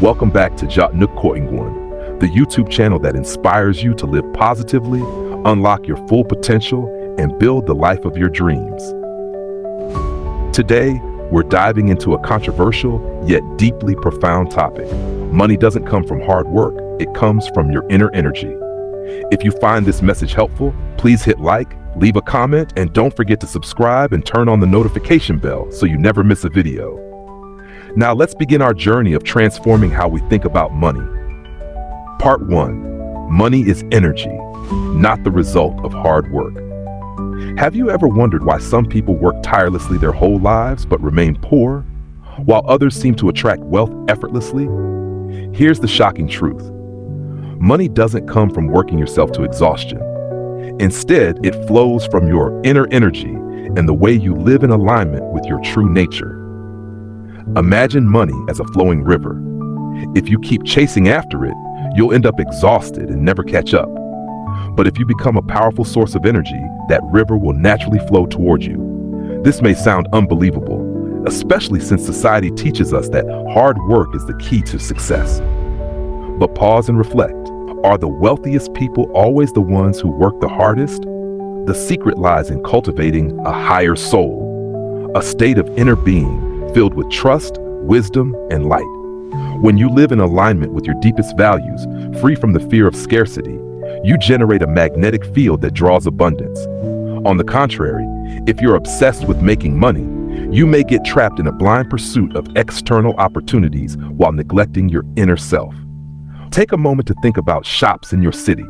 Welcome back to Jotnuk Koingwon, the YouTube channel that inspires you to live positively, unlock your full potential, and build the life of your dreams. Today, we're diving into a controversial yet deeply profound topic. Money doesn't come from hard work, it comes from your inner energy. If you find this message helpful, please hit like, leave a comment, and don't forget to subscribe and turn on the notification bell so you never miss a video. Now let's begin our journey of transforming how we think about money. Part 1. Money is energy, not the result of hard work. Have you ever wondered why some people work tirelessly their whole lives but remain poor, while others seem to attract wealth effortlessly? Here's the shocking truth. Money doesn't come from working yourself to exhaustion. Instead, it flows from your inner energy and the way you live in alignment with your true nature. Imagine money as a flowing river. If you keep chasing after it, you'll end up exhausted and never catch up. But if you become a powerful source of energy, that river will naturally flow towards you. This may sound unbelievable, especially since society teaches us that hard work is the key to success. But pause and reflect. Are the wealthiest people always the ones who work the hardest? The secret lies in cultivating a higher soul, a state of inner being filled with trust, wisdom, and light. When you live in alignment with your deepest values, free from the fear of scarcity, you generate a magnetic field that draws abundance. On the contrary, if you're obsessed with making money, you may get trapped in a blind pursuit of external opportunities while neglecting your inner self. Take a moment to think about shops in your city.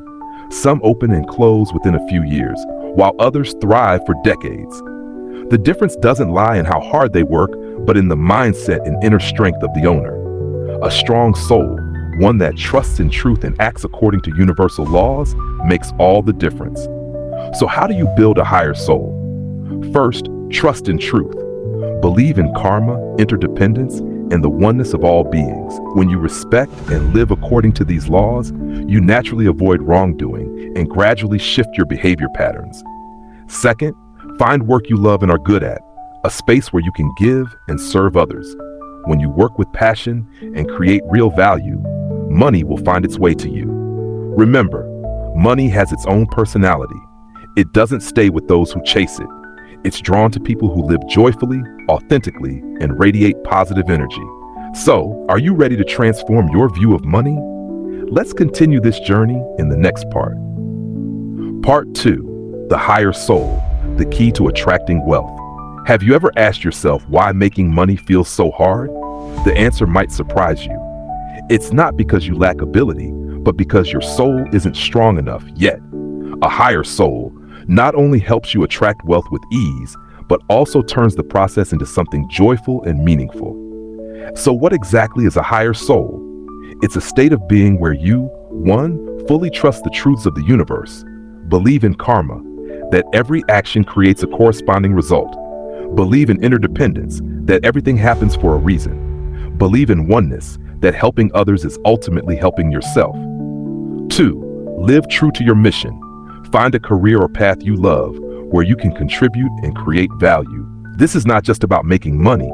Some open and close within a few years, while others thrive for decades. The difference doesn't lie in how hard they work, but in the mindset and inner strength of the owner. A strong soul, one that trusts in truth and acts according to universal laws, makes all the difference. So how do you build a higher soul? First, trust in truth. Believe in karma, interdependence, and the oneness of all beings. When you respect and live according to these laws, you naturally avoid wrongdoing and gradually shift your behavior patterns. Second, find work you love and are good at, a space where you can give and serve others. When you work with passion and create real value, money will find its way to you. Remember, money has its own personality. It doesn't stay with those who chase it. It's drawn to people who live joyfully, authentically, and radiate positive energy. So, are you ready to transform your view of money? Let's continue this journey in the next part. Part 2. The higher soul, the key to attracting wealth. Have you ever asked yourself why making money feels so hard? The answer might surprise you. It's not because you lack ability, but because your soul isn't strong enough yet. A higher soul not only helps you attract wealth with ease, but also turns the process into something joyful and meaningful. So what exactly is a higher soul? It's a state of being where you, 1, fully trust the truths of the universe, believe in karma, that every action creates a corresponding result, believe in interdependence, that everything happens for a reason, believe in oneness, that helping others is ultimately helping yourself. 2, live true to your mission. Find a career or path you love where you can contribute and create value. This is not just about making money,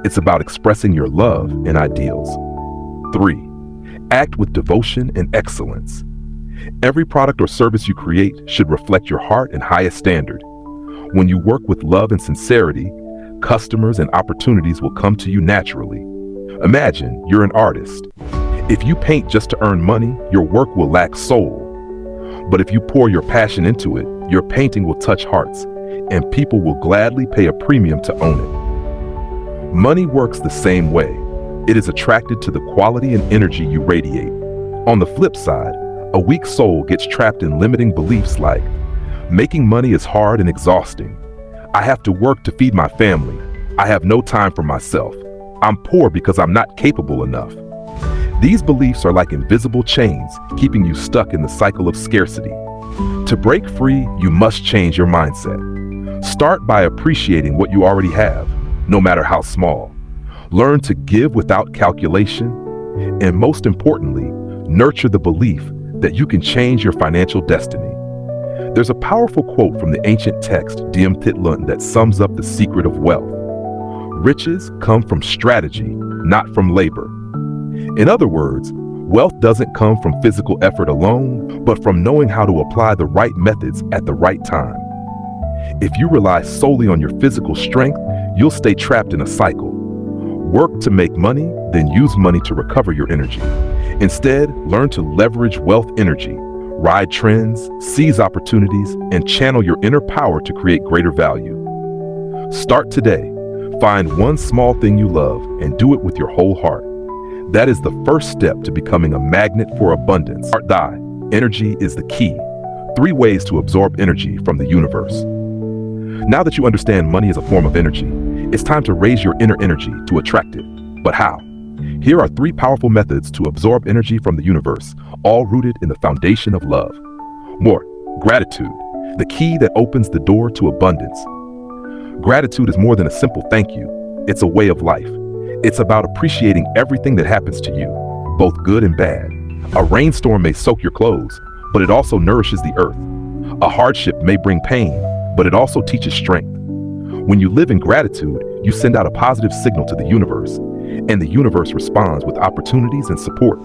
it's about expressing your love and ideals. 3, act with devotion and excellence. Every product or service you create should reflect your heart and highest standard. When you work with love and sincerity, customers and opportunities will come to you naturally. Imagine you're an artist. If you paint just to earn money, your work will lack soul. But if you pour your passion into it, your painting will touch hearts, and people will gladly pay a premium to own it. Money works the same way. It is attracted to the quality and energy you radiate. On the flip side, a weak soul gets trapped in limiting beliefs like, making money is hard and exhausting. I have to work to feed my family. I have no time for myself. I'm poor because I'm not capable enough. These beliefs are like invisible chains, keeping you stuck in the cycle of scarcity. To break free, you must change your mindset. Start by appreciating what you already have, no matter how small. Learn to give without calculation, and most importantly, nurture the belief that you can change your financial destiny. There's a powerful quote from the ancient text, Diem Thitlun, that sums up the secret of wealth. Riches come from strategy, not from labor. In other words, wealth doesn't come from physical effort alone, but from knowing how to apply the right methods at the right time. If you rely solely on your physical strength, you'll stay trapped in a cycle. Work to make money, then use money to recover your energy. Instead, learn to leverage wealth energy, ride trends, seize opportunities, and channel your inner power to create greater value. Start today. Find one small thing you love and do it with your whole heart. That is the first step to becoming a magnet for abundance. Heart die. Energy is the key. 3 ways to absorb energy from the universe. Now that you understand money is a form of energy, it's time to raise your inner energy to attract it. But how? Here are 3 powerful methods to absorb energy from the universe, all rooted in the foundation of love. More, gratitude, the key that opens the door to abundance. Gratitude is more than a simple thank you. It's a way of life. It's about appreciating everything that happens to you, both good and bad. A rainstorm may soak your clothes, but it also nourishes the earth. A hardship may bring pain, but it also teaches strength. When you live in gratitude, you send out a positive signal to the universe, and the universe responds with opportunities and support.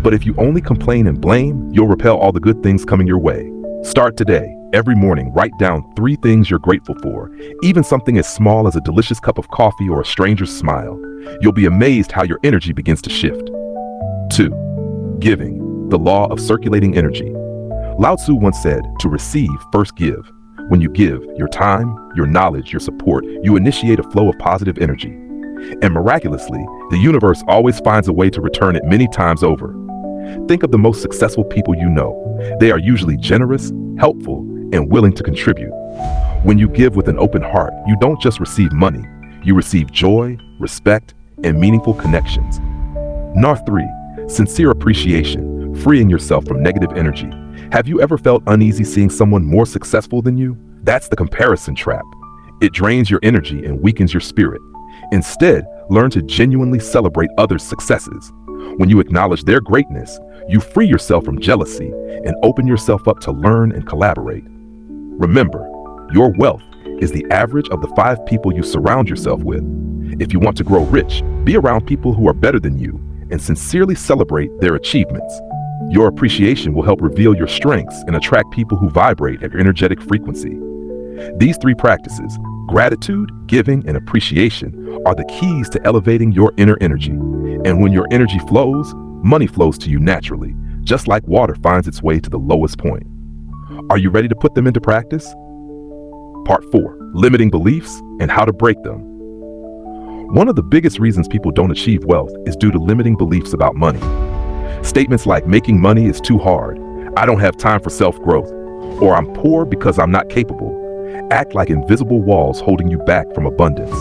But if you only complain and blame, you'll repel all the good things coming your way. Start today. Every morning, write down 3 things you're grateful for, even something as small as a delicious cup of coffee or a stranger's smile. You'll be amazed how your energy begins to shift. 2. Giving, the law of circulating energy. Lao Tzu once said, to receive, first give. When you give your time, your knowledge, your support, you initiate a flow of positive energy. And miraculously, the universe always finds a way to return it many times over. Think of the most successful people you know. They are usually generous, helpful, and willing to contribute. When you give with an open heart, you don't just receive money, you receive joy, respect, and meaningful connections. Number 3, sincere appreciation, freeing yourself from negative energy. Have you ever felt uneasy seeing someone more successful than you? That's the comparison trap. It drains your energy and weakens your spirit. Instead, learn to genuinely celebrate others' successes. When you acknowledge their greatness, you free yourself from jealousy and open yourself up to learn and collaborate. Remember, your wealth is the average of the 5 people you surround yourself with. If you want to grow rich, be around people who are better than you and sincerely celebrate their achievements. Your appreciation will help reveal your strengths and attract people who vibrate at your energetic frequency. These 3 practices, gratitude, giving, and appreciation, are the keys to elevating your inner energy. And when your energy flows, money flows to you naturally, just like water finds its way to the lowest point. Are you ready to put them into practice? Part 4, limiting beliefs and how to break them. One of the biggest reasons people don't achieve wealth is due to limiting beliefs about money. Statements like making money is too hard, I don't have time for self-growth, or I'm poor because I'm not capable, act like invisible walls holding you back from abundance.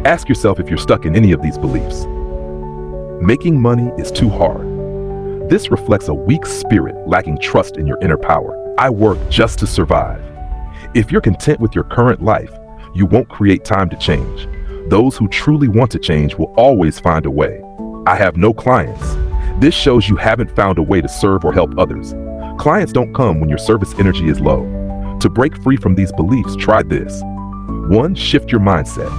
Ask yourself if you're stuck in any of these beliefs. Making money is too hard. This reflects a weak spirit lacking trust in your inner power. I work just to survive. If you're content with your current life, you won't create time to change. Those who truly want to change will always find a way. I have no clients. This shows you haven't found a way to serve or help others. Clients don't come when your service energy is low. To break free from these beliefs, try this. 1. Shift your mindset.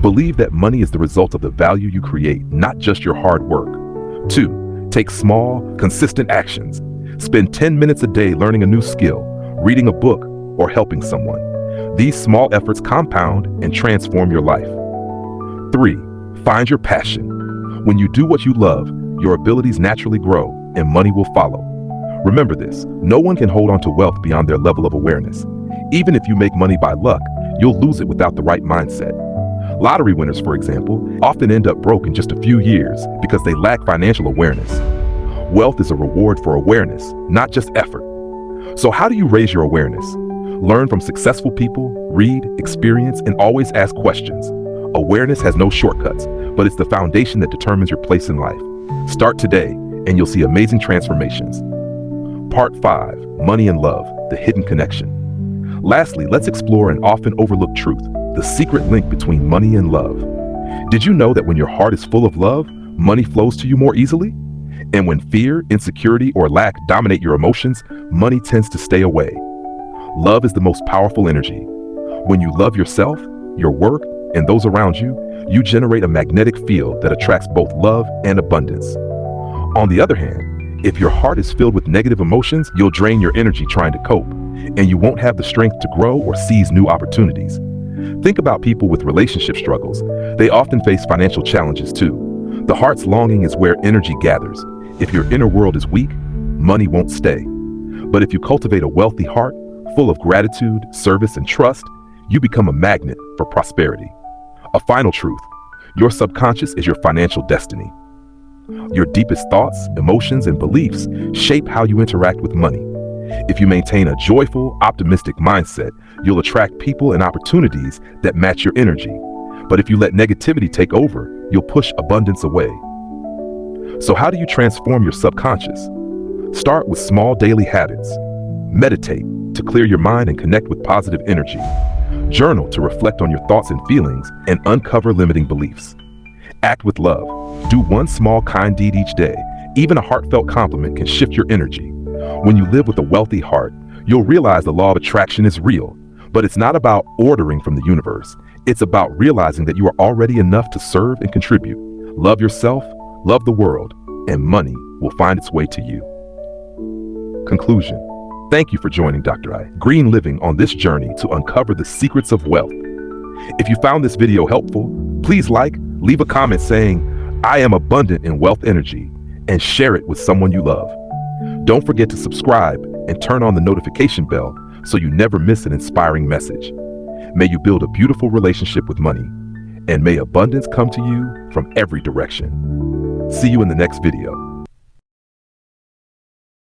Believe that money is the result of the value you create, not just your hard work. 2. Take small, consistent actions. Spend 10 minutes a day learning a new skill, reading a book, or helping someone. These small efforts compound and transform your life. 3. Find your passion. When you do what you love, your abilities naturally grow and money will follow. Remember this, no one can hold on to wealth beyond their level of awareness. Even if you make money by luck, you'll lose it without the right mindset. Lottery winners, for example, often end up broke in just a few years because they lack financial awareness. Wealth is a reward for awareness, not just effort. So how do you raise your awareness? Learn from successful people, read, experience, and always ask questions. Awareness has no shortcuts, but it's the foundation that determines your place in life. Start today, and you'll see amazing transformations. Part 5, Money and Love, the Hidden Connection. Lastly, let's explore an often overlooked truth, the secret link between money and love. Did you know that when your heart is full of love, money flows to you more easily? And when fear, insecurity, or lack dominate your emotions, money tends to stay away. Love is the most powerful energy. When you love yourself, your work, and those around you, you generate a magnetic field that attracts both love and abundance. On the other hand, if your heart is filled with negative emotions, you'll drain your energy trying to cope, and you won't have the strength to grow or seize new opportunities. Think about people with relationship struggles. They often face financial challenges too. The heart's longing is where energy gathers. If your inner world is weak, money won't stay. But if you cultivate a wealthy heart, full of gratitude, service, and trust, you become a magnet for prosperity. A final truth: your subconscious is your financial destiny. Your deepest thoughts, emotions, and beliefs shape how you interact with money. If you maintain a joyful, optimistic mindset, you'll attract people and opportunities that match your energy. But if you let negativity take over, you'll push abundance away. So how do you transform your subconscious? Start with small daily habits. Meditate to clear your mind and connect with positive energy. Journal to reflect on your thoughts and feelings and uncover limiting beliefs. Act with love. Do one small kind deed each day. Even a heartfelt compliment can shift your energy. When you live with a wealthy heart, you'll realize the law of attraction is real. But it's not about ordering from the universe. It's about realizing that you are already enough to serve and contribute. Love yourself, love the world, and money will find its way to you. Conclusion. Thank you for joining Dr. I. Green Living on this journey to uncover the secrets of wealth. If you found this video helpful, please leave a comment saying, "I am abundant in wealth energy," and share it with someone you love. Don't forget to subscribe and turn on the notification bell so you never miss an inspiring message. May you build a beautiful relationship with money, and may abundance come to you from every direction. See you in the next video.